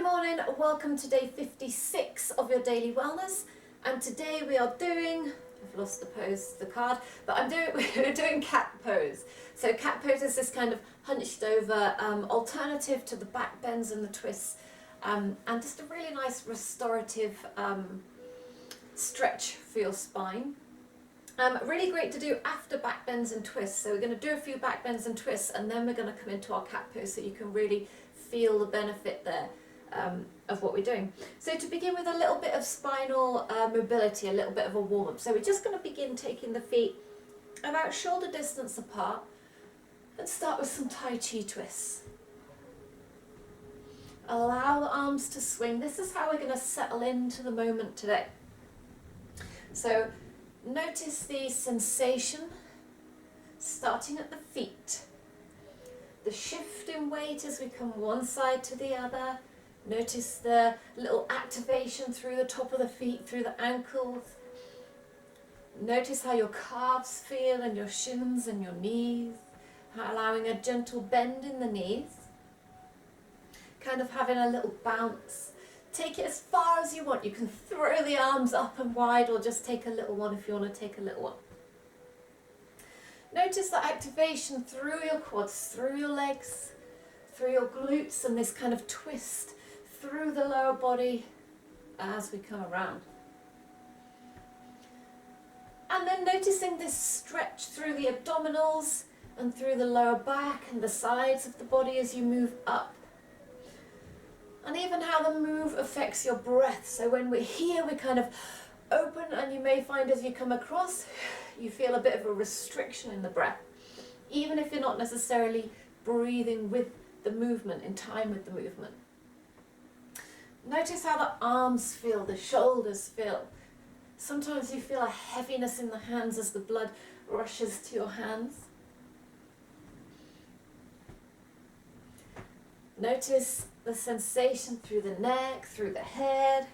Good morning, welcome to day 56 of your daily wellness, and today we are doing, I've lost the pose, the card, but we're doing cat pose. So cat pose is this kind of hunched over alternative to the back bends and the twists, and just a really nice restorative stretch for your spine. Really great to do after back bends and twists. So we're going to do a few back bends and twists, and then we're going to come into our cat pose so you can really feel the benefit there of what we're doing. So to begin with, a little bit of spinal mobility, a little bit of a warm-up. So we're just going to begin taking the feet about shoulder distance apart and start with some Tai Chi twists. Allow the arms to swing. This is how we're going to settle into the moment today. So notice the sensation starting at the feet. The shift in weight as we come one side to the other. Notice the little activation through the top of the feet, through the ankles. Notice how your calves feel and your shins and your knees. Allowing a gentle bend in the knees. Kind of having a little bounce. Take it as far as you want. You can throw the arms up and wide, or just take a little one if you want to take a little one. Notice the activation through your quads, through your legs, through your glutes, and this kind of twist through the lower body as we come around. And then noticing this stretch through the abdominals and through the lower back and the sides of the body as you move up. And even how the move affects your breath. So when we're here, we kind of open, and you may find as you come across, you feel a bit of a restriction in the breath. Even if you're not necessarily breathing with the movement, in time with the movement. Notice how the arms feel, the shoulders feel. Sometimes you feel a heaviness in the hands as the blood rushes to your hands. Notice the sensation through the neck, through the head.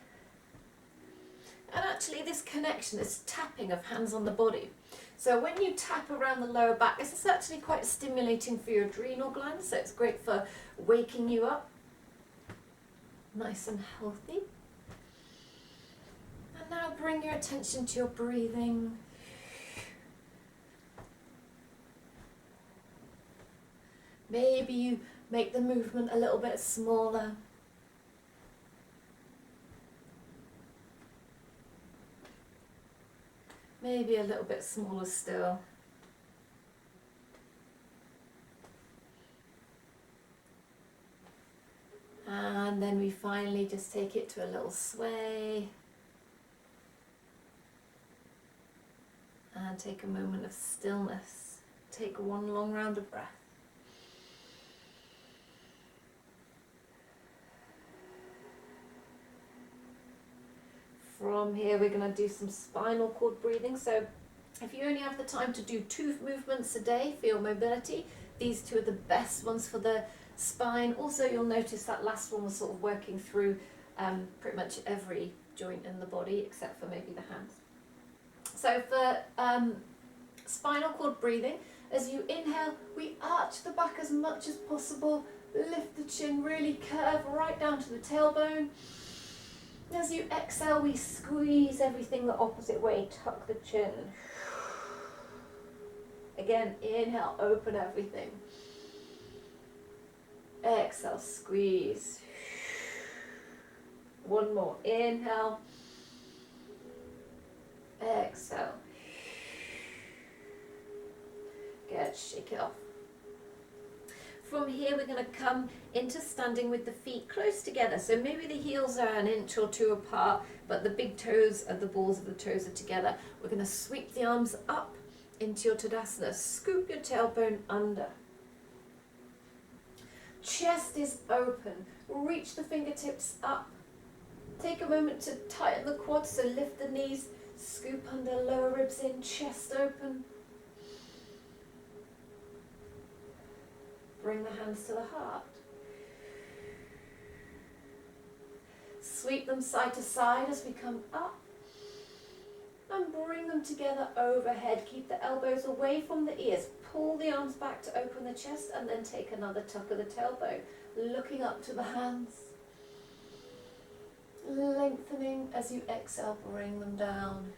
And actually this connection, this tapping of hands on the body. So when you tap around the lower back, this is actually quite stimulating for your adrenal glands, so it's great for waking you up. Nice and healthy. And now bring your attention to your breathing. Maybe you make the movement a little bit smaller. Maybe a little bit smaller still. And then we finally just take it to a little sway. And take a moment of stillness. Take one long round of breath. From here we're going to do some spinal cord breathing. So if you only have the time to do 2 movements a day for your mobility, these 2 are the best ones for the spine. Also you'll notice that last one was sort of working through pretty much every joint in the body except for maybe the hands. So for spinal cord breathing, as you inhale, we arch the back as much as possible, lift the chin, really curve right down to the tailbone. As you exhale, we squeeze everything the opposite way, tuck the chin. Again, inhale, open everything. Exhale, squeeze. One more, inhale. Exhale. Good, shake it off. From here we're going to come into standing with the feet close together. So maybe the heels are an inch or 2 apart, but the big toes and the balls of the toes are together. We're going to sweep the arms up into your Tadasana. Scoop your tailbone under. Chest is open. Reach the fingertips up. Take a moment to tighten the quads, so lift the knees, scoop under, lower ribs in, chest open. Bring the hands to the heart. Sweep them side to side as we come up. And bring them together overhead. Keep the elbows away from the ears. Pull the arms back to open the chest, and then take another tuck of the tailbone. Looking up to the hands. Lengthening as you exhale, bring them down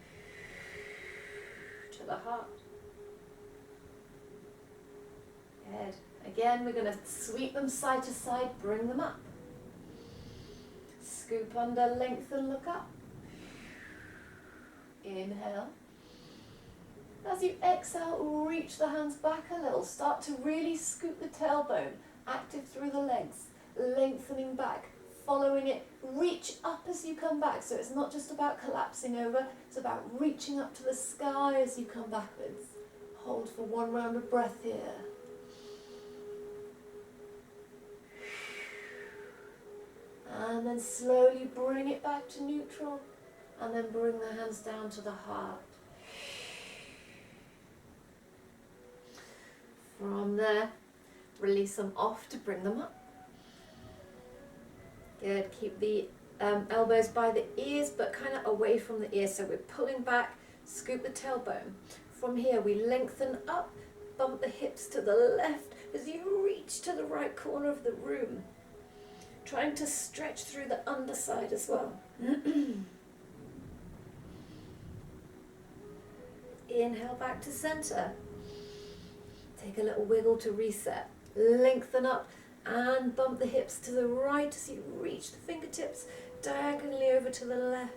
to the heart. Good. Again, we're going to sweep them side to side, bring them up. Scoop under, lengthen, look up. Inhale. As you exhale, reach the hands back a little. Start to really scoop the tailbone, active through the legs, lengthening back, following it. Reach up as you come back. So it's not just about collapsing over, it's about reaching up to the sky as you come backwards. Hold for one round of breath here. And then slowly bring it back to neutral. And then bring the hands down to the heart. From there, release them off to bring them up. Good. Keep the elbows by the ears, but kind of away from the ears. So we're pulling back, scoop the tailbone. From here, we lengthen up, bump the hips to the left as you reach to the right corner of the room. Trying to stretch through the underside as well. Inhale back to center. Take a little wiggle to reset. Lengthen up and bump the hips to the right as you reach the fingertips diagonally over to the left.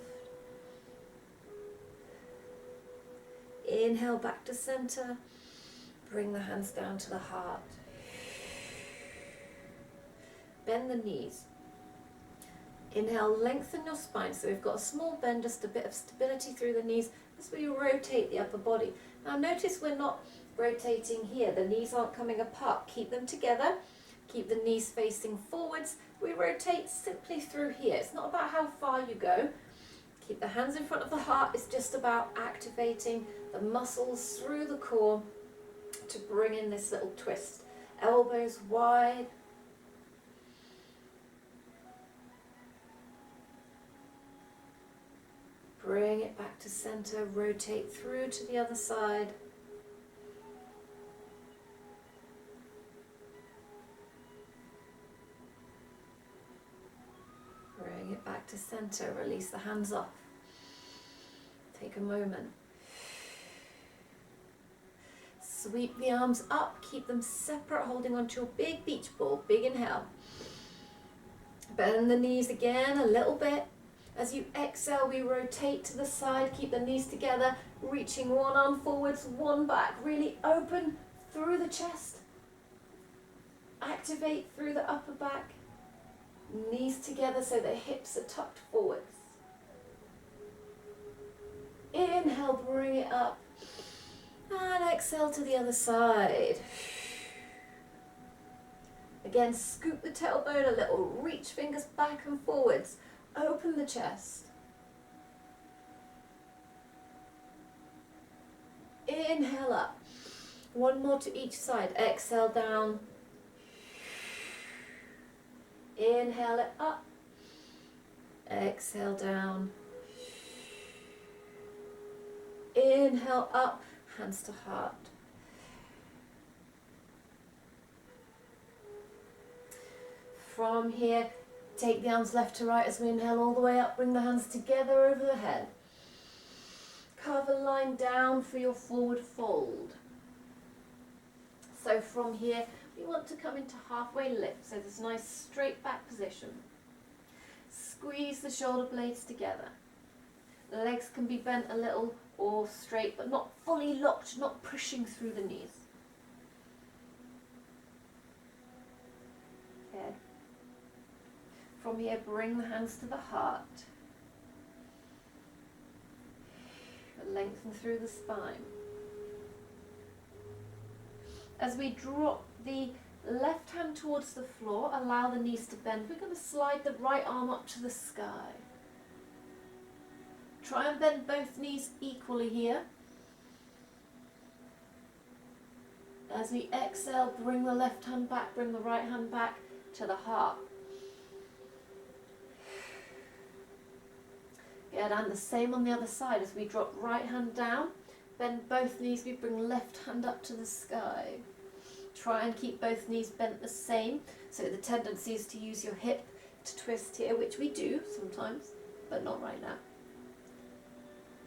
Inhale back to center. Bring the hands down to the heart. Bend the knees. Inhale, lengthen your spine. So we've got a small bend, just a bit of stability through the knees as we rotate the upper body. Now notice we're not rotating here. The knees aren't coming apart. Keep them together. Keep the knees facing forwards. We rotate simply through here. It's not about how far you go. Keep the hands in front of the heart. It's just about activating the muscles through the core to bring in this little twist. Elbows wide. Bring it back to center, rotate through to the other side. Bring it back to center, release the hands off. Take a moment. Sweep the arms up, keep them separate, holding onto your big beach ball. Big inhale. Bend the knees again a little bit. As you exhale, we rotate to the side, keep the knees together, reaching one arm forwards, one back. Really open through the chest. Activate through the upper back. Knees together so the hips are tucked forwards. Inhale, bring it up. And exhale to the other side. Again, scoop the tailbone a little, reach fingers back and forwards. Open the chest. Inhale up. One more to each side. Exhale down. Inhale it up. Exhale down. Inhale up. Hands to heart. From here, take the arms left to right as we inhale all the way up. Bring the hands together over the head. Carve a line down for your forward fold. So from here, we want to come into halfway lift. So this nice straight back position. Squeeze the shoulder blades together. The legs can be bent a little or straight, but not fully locked, not pushing through the knees. Okay. From here, bring the hands to the heart. Lengthen through the spine. As we drop the left hand towards the floor, allow the knees to bend. We're going to slide the right arm up to the sky. Try and bend both knees equally here. As we exhale, bring the left hand back, bring the right hand back to the heart. Good, and the same on the other side. As we drop right hand down, bend both knees, we bring left hand up to the sky. Try and keep both knees bent the same. So the tendency is to use your hip to twist here, which we do sometimes, but not right now.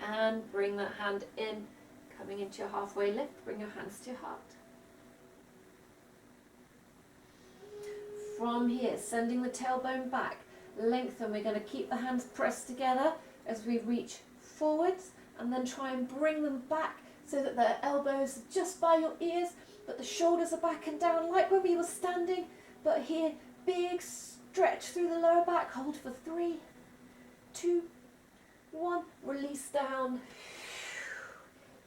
And bring that hand in, coming into your halfway lift, bring your hands to your heart. From here, sending the tailbone back, lengthen. We're going to keep the hands pressed together as we reach forwards, and then try and bring them back so that the elbows are just by your ears, but the shoulders are back and down like when we were standing. But here, big stretch through the lower back. Hold for 3, 2, 1. Release down.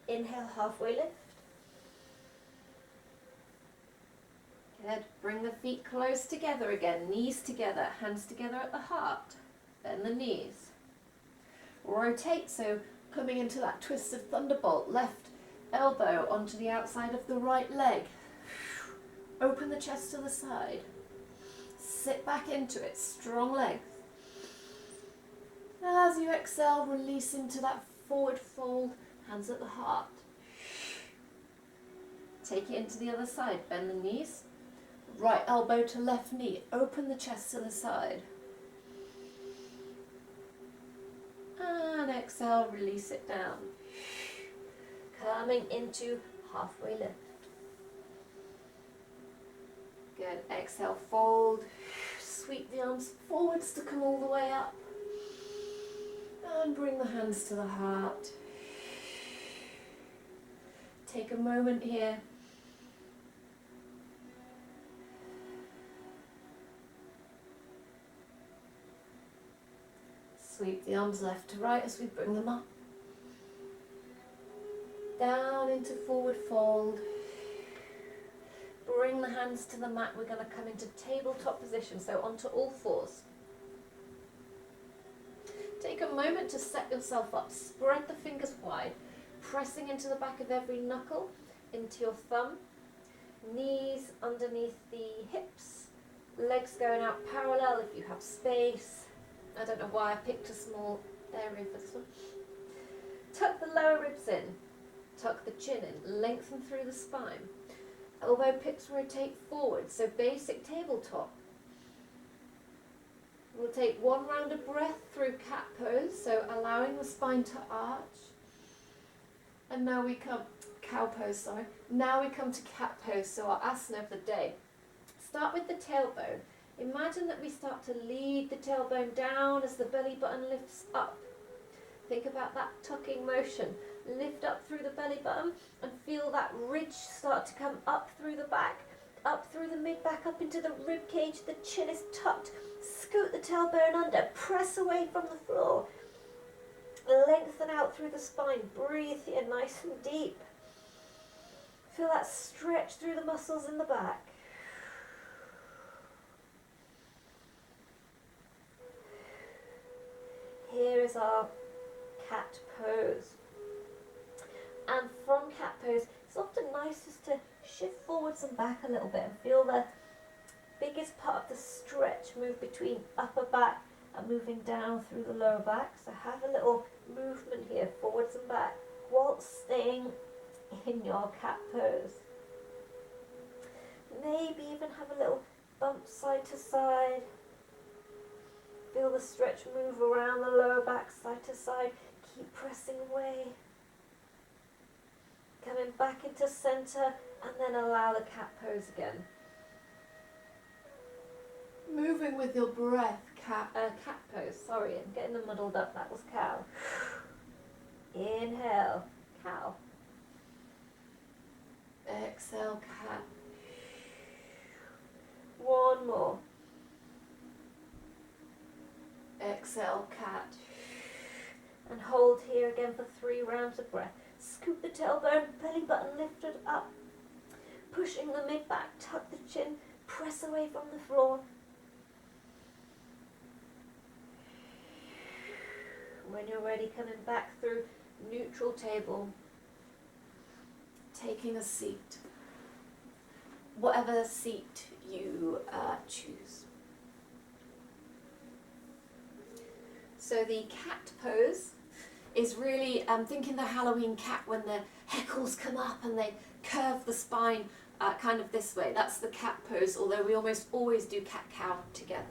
Inhale, halfway lift. Good. Bring the feet close together again. Knees together, hands together at the heart. Bend the knees. Rotate, so coming into that twist of thunderbolt. Left elbow onto the outside of the right leg. Open the chest to the side. Sit back into it, strong legs. As you exhale, release into that forward fold, hands at the heart. Take it into the other side, bend the knees. Right elbow to left knee, open the chest to the side. And exhale, release it down. Coming into halfway lift. Good, exhale, fold. Sweep the arms forwards to come all the way up. And bring the hands to the heart. Take a moment here. Sweep the arms left to right as we bring them up. Down into forward fold. Bring the hands to the mat. We're going to come into tabletop position, so onto all fours. Take a moment to set yourself up. Spread the fingers wide, pressing into the back of every knuckle, into your thumb. Knees underneath the hips. Legs going out parallel if you have space. I don't know why I picked a small area for this one. Tuck the lower ribs in. Tuck the chin in. Lengthen through the spine. Elbow pits rotate forward, so basic tabletop. We'll take one round of breath through cat pose, so allowing the spine to arch. And now we come, cow pose, sorry. Now we come to cat pose, so our asana of the day. Start with the tailbone. Imagine that we start to lead the tailbone down as the belly button lifts up. Think about that tucking motion. Lift up through the belly button and feel that ridge start to come up through the back, up through the mid back, up into the rib cage. The chin is tucked. Scoot the tailbone under. Press away from the floor. Lengthen out through the spine. Breathe here nice and deep. Feel that stretch through the muscles in the back. Here is our cat pose. And from cat pose, it's often nicest to shift forwards and back a little bit and feel the biggest part of the stretch move between upper back and moving down through the lower back. So have a little movement here, forwards and back, whilst staying in your cat pose. Maybe even have a little bump side to side. Feel the stretch move around the lower back, side to side. Keep pressing away. Coming back into center, and then allow the cat pose again. Moving with your breath, cat pose. Sorry, I'm getting them muddled up. That was cow. Inhale, cow. Exhale, cat. One more. Exhale, cat. And hold here again for 3 rounds of breath. Scoop the tailbone, belly button lifted up. Pushing the mid back, tuck the chin, press away from the floor. When you're ready, coming back through neutral table. Taking a seat. Whatever seat you choose. So the cat pose is really thinking the Halloween cat when the heckles come up and they curve the spine kind of this way. That's the cat pose, although we almost always do cat-cow together.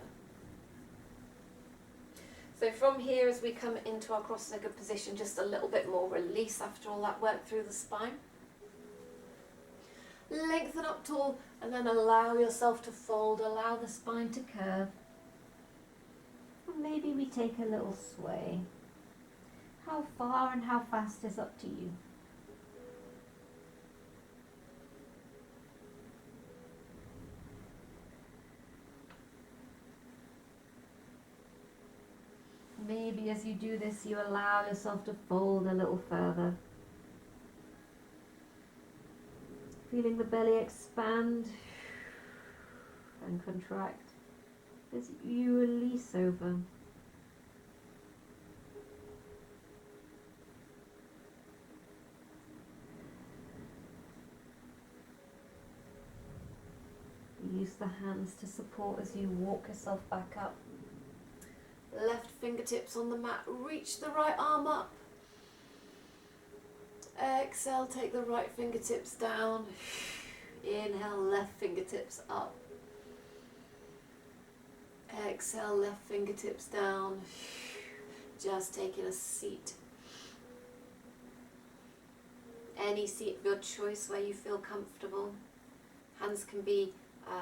So from here, as we come into our cross-legged position, just a little bit more release after all that work through the spine. Lengthen up tall and then allow yourself to fold, allow the spine to curve. And maybe we take a little sway. How far and how fast is up to you. Maybe as you do this, you allow yourself to fold a little further. Feeling the belly expand and contract as you release over. Use the hands to support as you walk yourself back up. Left fingertips on the mat, reach the right arm up. Exhale, take the right fingertips down. Inhale, left fingertips up. Exhale, left fingertips down. Just taking a seat. Any seat of your choice where you feel comfortable. Hands can be,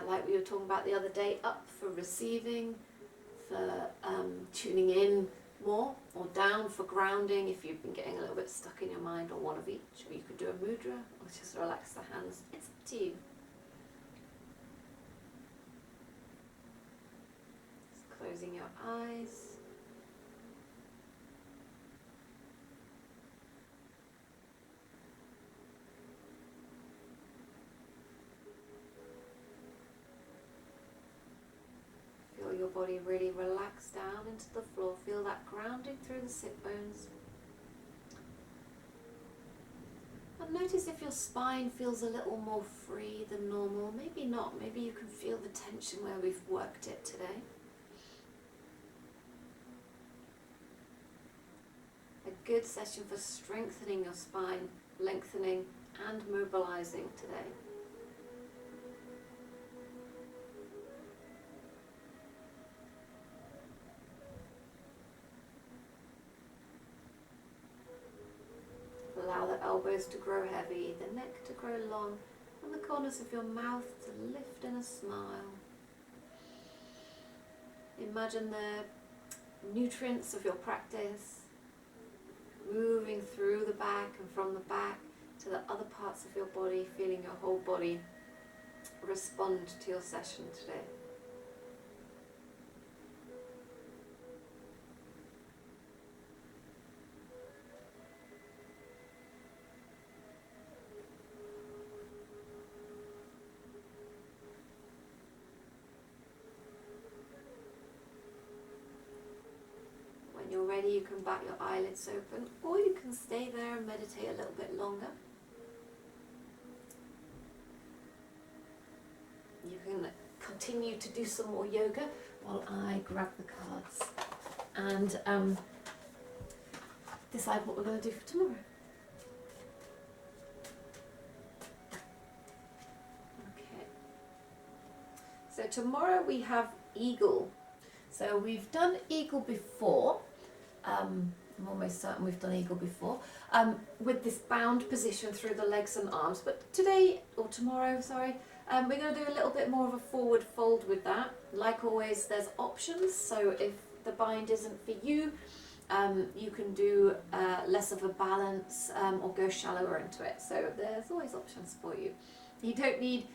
like we were talking about the other day, up for receiving, for tuning in more, or down for grounding if you've been getting a little bit stuck in your mind, or one of each. Or you could do a mudra, or just relax the hands. It's up to you. Just closing your eyes. Feel your body really relax down into the floor. Feel that grounding through the sit bones. And notice if your spine feels a little more free than normal. Maybe not. Maybe you can feel the tension where we've worked it today. A good session for strengthening your spine, lengthening and mobilizing today. Allow the elbows to grow heavy, the neck to grow long, and the corners of your mouth to lift in a smile. Imagine the nutrients of your practice moving through the back and from the back to the other parts of your body, feeling your whole body respond to your session today. When you're ready, you can bat your eyelids open, or you can stay there and meditate a little bit longer. You can continue to do some more yoga while I grab the cards and decide what we're going to do for tomorrow. Okay. So tomorrow we have Eagle. So we've done Eagle before. I'm almost certain we've done Eagle before, with this bound position through the legs and arms. But today, or tomorrow, sorry, we're going to do a little bit more of a forward fold with that. Like always, there's options. So if the bind isn't for you, you can do less of a balance or go shallower into it. So there's always options for you. You don't need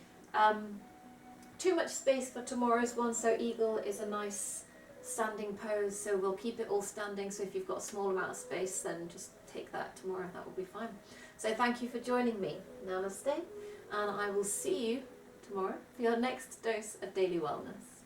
too much space for tomorrow's one. So Eagle is a nice standing pose, so we'll keep it all standing. So if you've got a small amount of space, then just take that tomorrow, that will be fine. So thank you for joining me. Namaste, and I will see you tomorrow for your next dose of daily wellness.